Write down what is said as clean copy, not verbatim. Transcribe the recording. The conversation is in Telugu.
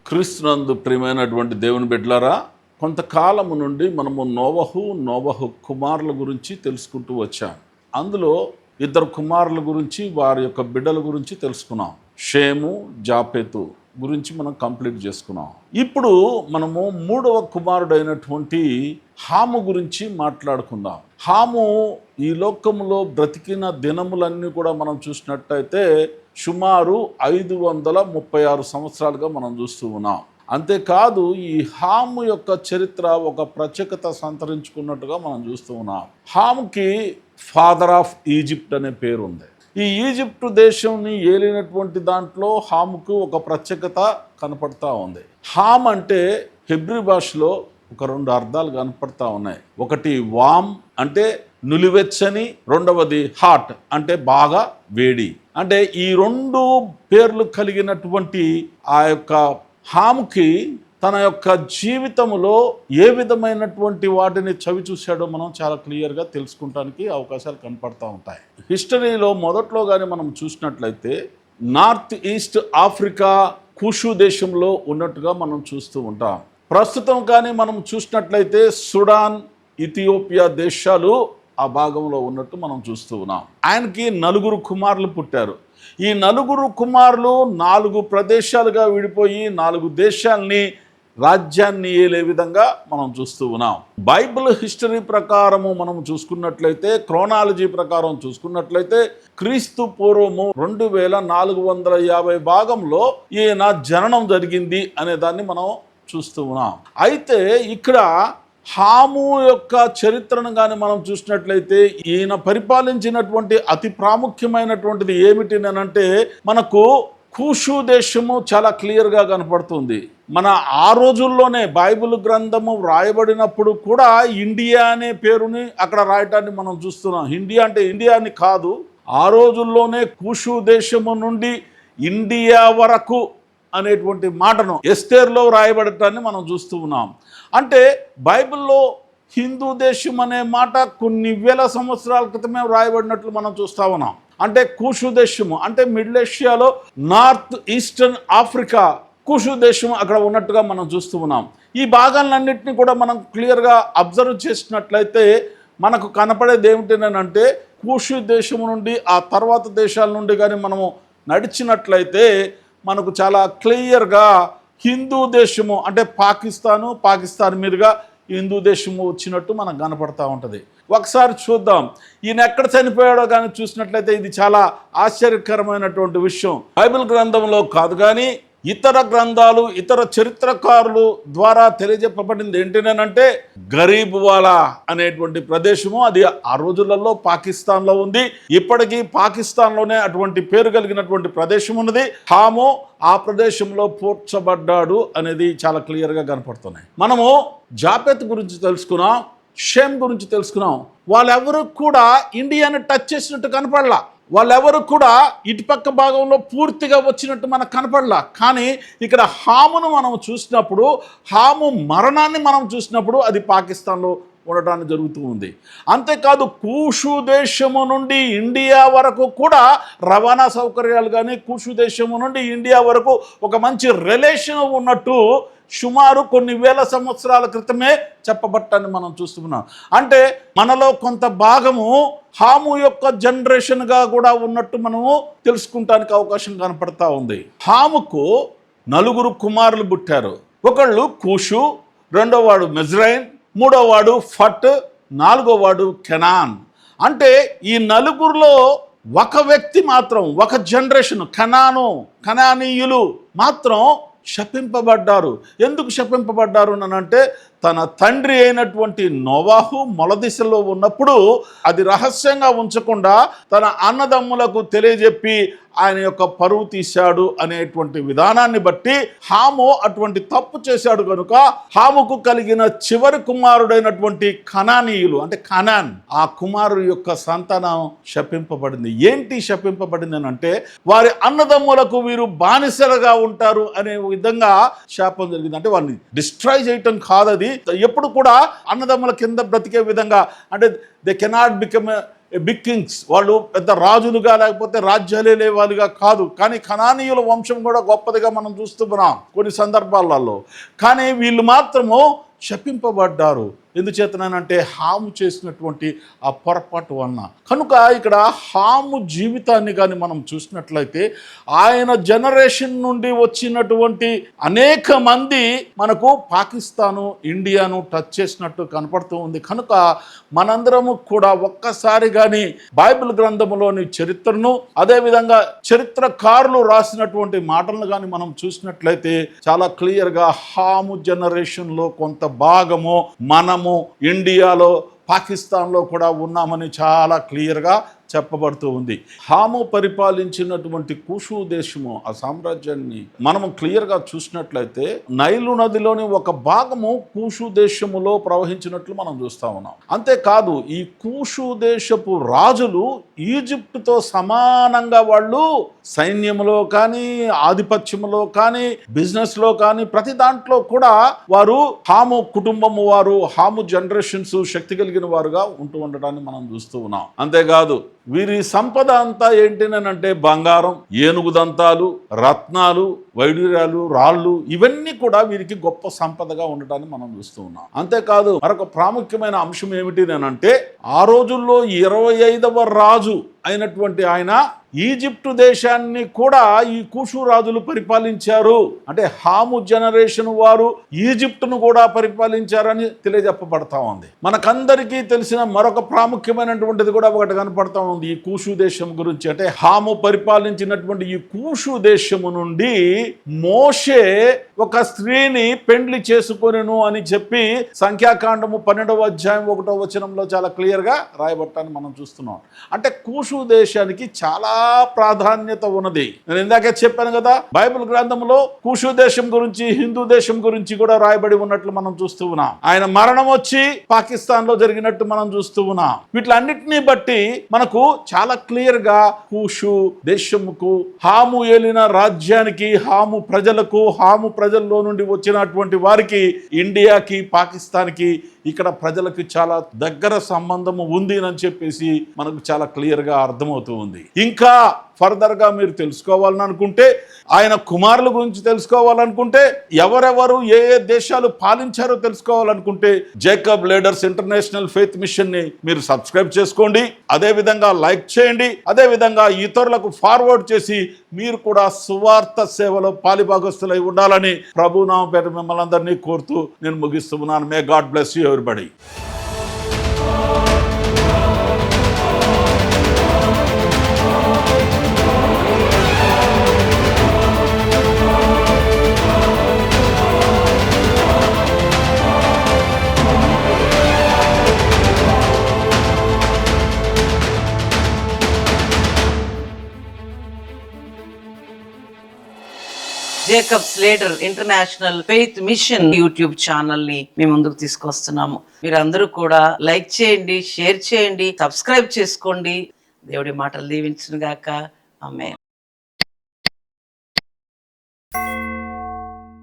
క్రీస్తునందు ప్రియమైనటువంటి దేవుని బిడ్డలారా, కొంతకాలము నుండి మనము నోవహు కుమారుల గురించి తెలుసుకుంటూ వచ్చాం. అందులో ఇద్దరు కుమారుల గురించి, వారి యొక్క బిడ్డల గురించి తెలుసుకున్నాం. షేము, జాపెతు గురించి మనం కంప్లీట్ చేసుకున్నాం. ఇప్పుడు మనము మూడవ కుమారుడైనటువంటి హాము గురించి మాట్లాడుకుందాం. హాము ఈ లోకములో బ్రతికిన దినములన్నీ కూడా మనం చూసినట్టయితే సుమారు 536 సంవత్సరాలుగా మనం చూస్తూ ఉన్నాం. అంతేకాదు ఈ హాము యొక్క చరిత్ర ఒక ప్రత్యేకత సంతరించుకున్నట్టుగా మనం చూస్తూ ఉన్నాం. హాముకి ఫాదర్ ఆఫ్ ఈజిప్ట్ అనే పేరు ఉంది. ఈ ఈజిప్టు దేశంని ఏలినటువంటి దాంట్లో హాముకు ఒక ప్రత్యేకత కనపడతా ఉంది. హామ్ అంటే హెబ్రీ భాషలో ఒక 2 అర్థాలు కనపడతా ఉన్నాయి. ఒకటి వామ్ అంటే నులివెచ్చని, రెండవది హాట్ అంటే బాగా వేడి. అంటే ఈ 2 పేర్లు కలిగినటువంటి ఆ యొక్క హాముకి తన యొక్క జీవితంలో ఏ విధమైనటువంటి వాటిని చవి చూశాడో మనం చాలా క్లియర్గా తెలుసుకుంటానికి అవకాశాలు కనపడతా ఉంటాయి. హిస్టరీలో మొదట్లో కానీ మనం చూసినట్లయితే నార్త్ ఈస్ట్ ఆఫ్రికా కుషు దేశంలో ఉన్నట్టుగా మనం చూస్తూ ఉంటాం. ప్రస్తుతం కానీ మనం చూసినట్లయితే సుడాన్, ఇథియోపియా దేశాలు ఆ భాగంలో ఉన్నట్టు మనం చూస్తూ ఉన్నాం. ఆయనకి 4 కుమారులు పుట్టారు. ఈ 4 కుమారులు 4 ప్రదేశాలుగా విడిపోయి 4 దేశాలని, రాజ్యాన్ని ఏలే విధంగా మనం చూస్తూ ఉన్నాం. బైబిల్ హిస్టరీ ప్రకారము మనం చూసుకున్నట్లయితే, క్రోనాలజీ ప్రకారం చూసుకున్నట్లయితే క్రీస్తు పూర్వము 2450 భాగంలో ఈయన జననం జరిగింది అనే దాన్ని మనం చూస్తూ ఉన్నాం. అయితే ఇక్కడ హాము యొక్క చరిత్రను కానీ మనం చూసినట్లయితే ఈయన పరిపాలించినటువంటి అతి ప్రాముఖ్యమైనటువంటిది ఏమిటి అంటే మనకు కూషు దేశము చాలా క్లియర్గా కనపడుతుంది. మన ఆ రోజుల్లోనే బైబిల్ గ్రంథము వ్రాయబడినప్పుడు కూడా ఇండియా అనే పేరుని అక్కడ రాయటాన్ని మనం చూస్తున్నాం. ఇండియా అంటే ఇండియా అని కాదు, ఆ రోజుల్లోనే కూషు దేశము నుండి ఇండియా వరకు అనేటువంటి మాటను ఎస్తేర్లో వ్రాయబడటాన్ని మనం చూస్తూ ఉన్నాం. అంటే బైబిల్లో హిందూ దేశం అనే మాట కొన్ని వేల సంవత్సరాల క్రితమే వ్రాయబడినట్లు మనం చూస్తా ఉన్నాం. అంటే కూషు దేశము అంటే మిడిల్ ఏషియాలో నార్త్ ఈస్టర్న్ ఆఫ్రికా కూషు దేశం అక్కడ ఉన్నట్టుగా మనం చూస్తూ ఉన్నాం. ఈ భాగాలన్నింటినీ కూడా మనం క్లియర్గా అబ్జర్వ్ చేసినట్లయితే మనకు కనపడేది ఏమిటంటే కూషు దేశం నుండి ఆ తర్వాత దేశాల నుండి కానీ మనము నడిచినట్లయితే మనకు చాలా క్లియర్గా హిందూ దేశము అంటే పాకిస్తాన్ మీదుగా హిందూ దేశము వచ్చినట్టు మనకు కనపడతా ఉంటుంది. ఒకసారి చూద్దాం, ఈయన ఎక్కడ చనిపోయాడో కానీ చూసినట్లయితే ఇది చాలా ఆశ్చర్యకరమైనటువంటి విషయం. బైబిల్ గ్రంథంలో కాదు కానీ ఇతర గ్రంథాలు, ఇతర చరిత్రకారులు ద్వారా తెలియజెప్పబడింది ఏంటంటే గరీబ్వాలా అనేటువంటి ప్రదేశము, అది ఆ రోజులలో పాకిస్తాన్లో ఉంది. ఇప్పటికీ పాకిస్తాన్లోనే అటువంటి పేరు కలిగినటువంటి ప్రదేశం ఉన్నది. హాము ఆ ప్రదేశంలో పూడ్చబడ్డాడు అనేది చాలా క్లియర్గా కనపడుతున్నాయి. మనము జాపెత్ గురించి తెలుసుకున్నాం, షేమ్ గురించి తెలుసుకున్నాం. వాళ్ళెవరు కూడా ఇండియాని టచ్ చేసినట్టు కనపడలా. వాళ్ళెవరు కూడా ఇటుపక్క భాగంలో పూర్తిగా వచ్చినట్టు మనకు కనపడలా. కానీ ఇక్కడ హామును మనం చూసినప్పుడు, హాము మరణాన్ని మనం చూసినప్పుడు అది పాకిస్తాన్లో ఉండటానికి జరుగుతూ ఉంది. అంతేకాదు కూషు దేశము నుండి ఇండియా వరకు కూడా రవాణా సౌకర్యాలు కానీ, కూషు దేశము నుండి ఇండియా వరకు ఒక మంచి రిలేషన్ ఉన్నట్టు సుమారు కొన్ని వేల సంవత్సరాల క్రితమే చెప్పబట్టాన్ని మనం చూస్తున్నాం. అంటే మనలో కొంత భాగము హాము యొక్క జనరేషన్గా కూడా ఉన్నట్టు మనము తెలుసుకుంటానికి అవకాశం కనపడతా ఉంది. హాముకు 4 కుమారులు పుట్టారు. ఒకళ్ళు కూషు, రెండోవాడు మెజ్రైన్, మూడోవాడు ఫట్, 4వవాడు కెనాన్. అంటే ఈ 4లో ఒక వ్యక్తి మాత్రం, ఒక జనరేషన్ కనానీయులు మాత్రం శపింపబడ్డారు. ఎందుకు శపింపబడ్డారు అంటే తన తండ్రి అయినటువంటి నోవాహు మొలదిశలో ఉన్నప్పుడు అది రహస్యంగా ఉంచకుండా తన అన్నదమ్ములకు తెలియజెప్పి ఆయన యొక్క పరువు తీశాడు అనేటువంటి విధానాన్ని బట్టి హాము అటువంటి తప్పు చేశాడు కనుక హాముకు కలిగిన చివరి కుమారుడైనటువంటి కనానీయులు అంటే కనాన్, ఆ కుమారుడు యొక్క సంతానం శపింపబడింది. ఏంటి శపింపబడింది అంటే వారి అన్నదమ్ములకు వీరు బానిసలుగా ఉంటారు అనే విధంగా శాపం జరిగింది. అంటే వారిని డిస్ట్రాయ్ చేయటం కాదు, అది ఎప్పుడు కూడా అన్నదమ్ముల కింద బ్రతికే విధంగా, అంటే they cannot become big kings, వాళ్ళు పెద్ద రాజులుగా లేకపోతే రాజ్యాలే లేవాలుగా కాదు, కానీ కనానీయుల వంశం కూడా గొప్పదిగా మనం చూస్తున్నాం కొన్ని సందర్భాలలో. కానీ వీళ్ళు మాత్రము శపింపబడ్డారు. ఎందుచేతనంటే హాము చేసినటువంటి ఆ పొరపాటు వలన. కనుక ఇక్కడ హాము జీవితాన్ని కానీ మనం చూసినట్లయితే ఆయన జనరేషన్ నుండి వచ్చినటువంటి అనేక మంది మనకు పాకిస్తాను, ఇండియాను టచ్ చేసినట్టు కనపడుతూ ఉంది. కనుక మనందరము కూడా ఒక్కసారి కానీ బైబిల్ గ్రంథంలోని చరిత్రను, అదేవిధంగా చరిత్రకారులు రాసినటువంటి మాటలను కానీ మనం చూసినట్లయితే చాలా క్లియర్గా హాము జనరేషన్లో కొంత భాగము మనము ఇండియాలో, పాకిస్తాన్లో కూడా ఉన్నామని చాలా క్లియర్గా చెప్పబడుతూ ఉంది. హాము పరిపాలించినటువంటి కూషు దేశము, ఆ సామ్రాజ్యాన్ని మనము క్లియర్గా చూసినట్లయితే నైలు నదిలోని ఒక భాగము కూషు దేశములో ప్రవహించినట్లు మనం చూస్తా ఉన్నాం. అంతేకాదు ఈ కూషు దేశపు రాజులు ఈజిప్టుతో సమానంగా వాళ్ళు సైన్యంలో కానీ, ఆధిపత్యంలో కానీ, బిజినెస్లో కానీ ప్రతి దాంట్లో కూడా వారు హాము కుటుంబము వారు, హాము జనరేషన్స్ శక్తి కలిగిన వారుగా ఉంటూ ఉండడాన్ని మనం చూస్తూ ఉన్నాం. అంతేకాదు వీరి సంపద అంతా ఏంటినంటే బంగారం, ఏనుగు దంతాలు, రత్నాలు, వైడూర్యాలు, రాళ్ళు, ఇవన్నీ కూడా వీరికి గొప్ప సంపదగా ఉండటాన్ని మనం చూస్తూ ఉన్నాం. అంతేకాదు మరొక ప్రాముఖ్యమైన అంశం ఏమిటినంటే ఆ రోజుల్లో 25వ రాజు అయినటువంటి ఆయన ఈజిప్టు దేశాన్ని కూడా ఈ కూషు రాజులు పరిపాలించారు. అంటే హాము జనరేషన్ వారు ఈజిప్టును కూడా పరిపాలించారని తెలియజెప్పబడతా ఉంది. మనకందరికీ తెలిసిన మరొక ప్రాముఖ్యమైనటువంటిది కూడా ఒకటి కనపడతా ఉంది ఈ కూషు దేశం గురించి. అంటే హాము పరిపాలించినటువంటి ఈ కూషు దేశము నుండి మోషే ఒక స్త్రీని పెండ్లి చేసుకొనెను అని చెప్పి సంఖ్యాకాండము 12వ అధ్యాయం 1వ వచనంలో చాలా క్లియర్గా రాయబట్టాన్ని మనం చూస్తున్నాం. అంటే కూషు దేశానికి చాలా ప్రాధాన్యత ఉన్నది. నేను ఇందాకే చెప్పాను కదా, బైబిల్ గ్రంథంలో కూషు దేశం గురించి, హిందూ దేశం గురించి కూడా రాయబడి ఉన్నట్లు మనం చూస్తూ ఉన్నాం. ఆయన మరణం వచ్చి పాకిస్తాన్ లో జరిగినట్టు మనం చూస్తూ ఉన్నాం. వీటిలన్నిటినీ బట్టి మనకు చాలా క్లియర్ గా కూషు దేశముకు, హాము ఏలిన రాజ్యానికి, హాము ప్రజలకు, హాము ప్రజల్లో నుండి వచ్చినటువంటి వారికి, ఇండియాకి, పాకిస్తాన్కి, ఇక్కడ ప్రజలకు చాలా దగ్గర సంబంధము ఉంది అని చెప్పేసి మనకు చాలా క్లియర్గా అర్థమవుతూ ఉంది. ఇంకా ఫర్దర్గా మీరు తెలుసుకోవాలని అనుకుంటే, ఆయన కుమారుల గురించి తెలుసుకోవాలనుకుంటే, ఎవరెవరు ఏ ఏ దేశాలు పాలించారో తెలుసుకోవాలనుకుంటే జేకబ్ లీడర్స్ ఇంటర్నేషనల్ ఫెయిత్ మిషన్ని మీరు సబ్స్క్రైబ్ చేసుకోండి. అదేవిధంగా లైక్ చేయండి. అదేవిధంగా ఇతరులకు ఫార్వర్డ్ చేసి మీరు కూడా సువార్త సేవలో పాలిభాగస్తులై ఉండాలని ప్రభునామం పేరిట మిమ్మల్ని అందరినీ కోరుతూ నేను ముగిస్తున్నాను. May God bless you everybody. Jacob's leader international faith mission YouTube channel ని మీ ముందుకు తీసుకొస్తున్నాము. మీరందరూ కూడా లైక్ చేయండి, షేర్ చేయండి, సబ్స్క్రైబ్ చేసుకోండి. దేవుడి మాటలు దీవించును గాక. ఆమేన్.